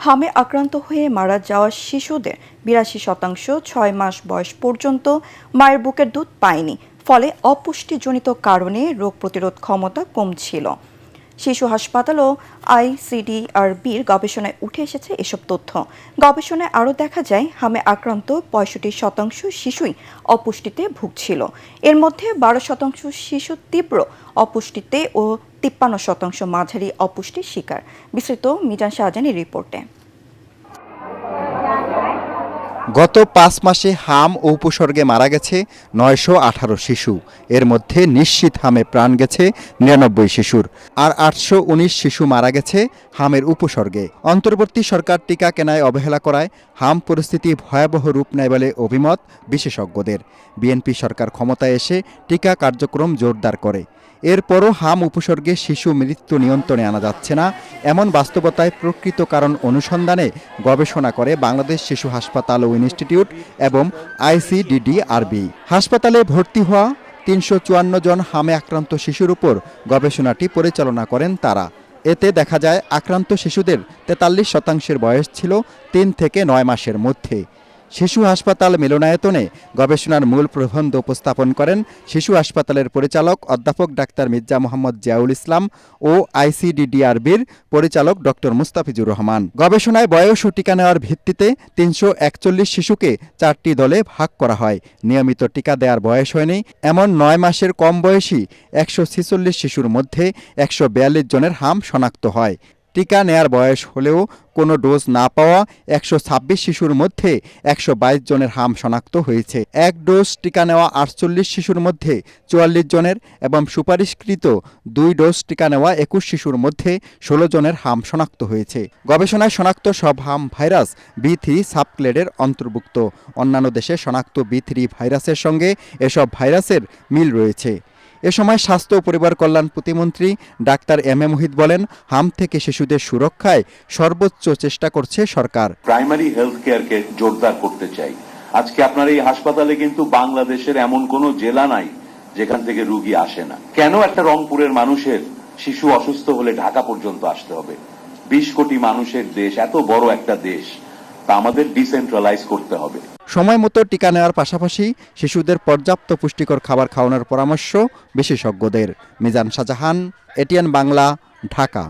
হামে আক্রান্ত হয়ে মারা যাওয়া শিশুদের ৮২% ৬ মাস বয়স পর্যন্ত মায়ের বুকের দুধ পায়নি, ফলে অপুষ্টিজনিত কারণে রোগ প্রতিরোধ ক্ষমতা কম ছিল। শিশু হাসপাতাল ও আইসিডিআরবির গবেষণায় উঠে এসেছে এসব তথ্য। গবেষণায় আরও দেখা যায়, হামে আক্রান্ত ৬৫% শিশুই অপুষ্টিতে ভুগছিল। এর মধ্যে ১২% শিশু তীব্র অপুষ্টিতে ও ৫৩% মাঝারি অপুষ্টির শিকার। বিস্তৃত মিজান শাহজাহানের রিপোর্টে। গত ৫ মাসে হাম ও উপসর্গে মারা গেছে ৯১৮ শিশু। এর মধ্যে নিশ্চিত হামে প্রাণ গেছে ৯৯ শিশুর, আর ৮১৯ শিশু মারা গেছে হামের উপসর্গে। অন্তর্বর্তী সরকার টিকা কেনায় অবহেলা করায় হাম পরিস্থিতি ভয়াবহ রূপ নেয় বলে অভিমত বিশেষজ্ঞদের। বিএনপি সরকার ক্ষমতায় এসে টিকা কার্যক্রম জোরদার করে। এরপরও হাম উপসর্গে শিশু মৃত্যু নিয়ন্ত্রণে আনা যাচ্ছে না, এমন বাস্তবতায় প্রকৃত কারণ অনুসন্ধানে গবেষণা করে বাংলাদেশ শিশু হাসপাতাল ও ইনস্টিটিউট এবং আইসিডিডিআরবি। হাসপাতালে ভর্তি হওয়া ৩৫৪ জন হামে আক্রান্ত শিশুর উপর গবেষণাটি পরিচালনা করেন তারা। এতে দেখা যায়, আক্রান্ত শিশুদের ৪৩% বয়স ছিল ৩ থেকে ৯ মাসের মধ্যে। শিশু হাসপাতাল মিলনায়তনে গবেষণার মূল প্রবন্ধ উপস্থাপন করেন শিশু হাসপাতালের পরিচালক অধ্যাপক ডাক্তার মির্জা মোহাম্মদ জিয়াউল ইসলাম ও আইসিডিডিআরবির পরিচালক ডক্টর মুস্তাফিজুর রহমান। গবেষণায় বয়স ও টিকা নেওয়ার ভিত্তিতে ৩৪১ শিশুকে ৪টি দলে ভাগ করা হয়। নিয়মিত টিকা দেওয়ার বয়স হয়নি এমন 9 মাসের কম বয়সী ১৪৬ শিশুর মধ্যে ১৪২ জনের হাম শনাক্ত হয়। টিকা নেয়ার বয়স হলেও কোনো ডোজ না পাওয়া ১২৬ শিশুর মধ্যে ১২২ জনের হাম শনাক্ত হয়েছে। এক ডোজ টিকা নেওয়া ৪৮ শিশুর মধ্যে ৪৪ জনের এবং সুপারিশকৃত 2 ডোজ টিকা নেওয়া ২১ শিশুর মধ্যে ১৬ জনের হাম শনাক্ত হয়েছে। গবেষণায় শনাক্ত সব হাম ভাইরাস B3 সাবক্লেডের অন্তর্ভুক্ত। অন্যান্য দেশে শনাক্ত B3 ভাইরাসের সঙ্গে এসব ভাইরাসের মিল রয়েছে। এ সময় স্বাস্থ্য ও পরিবার কল্যাণ প্রতিমন্ত্রী ডাক্তার এম এ মুহিত বলেন, হাম থেকে শিশুদের সুরক্ষায় সর্বোচ্চ চেষ্টা করছে সরকার। প্রাইমারি হেলথ কেয়ারকে জোরদার করতে চাই। আজকে আপনার এই হাসপাতালে কিন্তু বাংলাদেশের এমন কোন জেলা নাই যেখান থেকে রোগী আসে না। কেন একটা রংপুরের মানুষের শিশু অসুস্থ হলে ঢাকা পর্যন্ত আসতে হবে? ২০ কোটি মানুষের দেশ, এত বড় একটা দেশ, তা আমাদের ডিসেন্ট্রালাইজ করতে হবে। সময় মতো টিকা নেওয়ার পাশাপাশি শিশুদের পর্যাপ্ত পুষ্টিকর খাবার খাওয়ানোর পরামর্শ বিশেষজ্ঞদের। মিজান শাহজাহান, এটিএন বাংলা, ঢাকা।